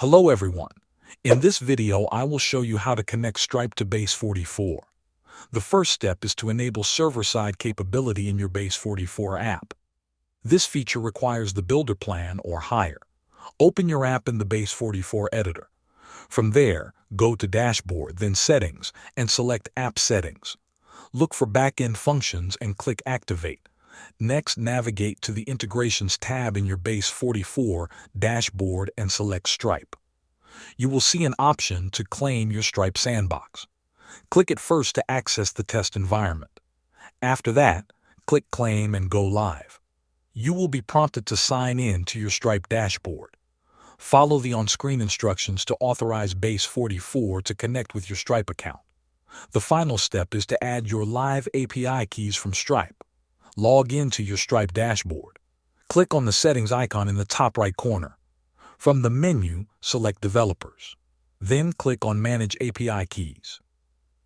Hello everyone. In this video I will show you how to connect Stripe to Base44. The first step is to enable server-side capability in your Base44 app. This feature requires the builder plan or higher. Open your app in the Base44 editor. From there, go to Dashboard, then Settings, and select App Settings. Look for Backend Functions and click Activate. Next, navigate to the Integrations tab in your Base44 dashboard and select Stripe. You will see an option to claim your Stripe sandbox. Click it first to access the test environment. After that, click Claim and go live. You will be prompted to sign in to your Stripe dashboard. Follow the on-screen instructions to authorize Base44 to connect with your Stripe account. The final step is to add your live API keys from Stripe. Log into your Stripe dashboard. Click on the settings icon in the top right corner. From the menu, select Developers. Then click on Manage API Keys.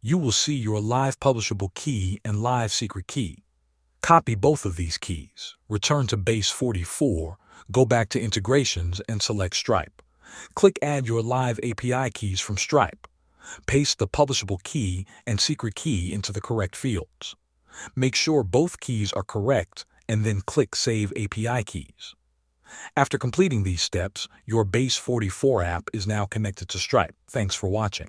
You will see your live publishable key and live secret key. Copy both of these keys. Return to Base44, go back to Integrations and select Stripe. Click Add your live API keys from Stripe. Paste the publishable key and secret key into the correct fields. Make sure both keys are correct and then click Save API Keys. After completing these steps, your Base44 app is now connected to Stripe. Thanks for watching.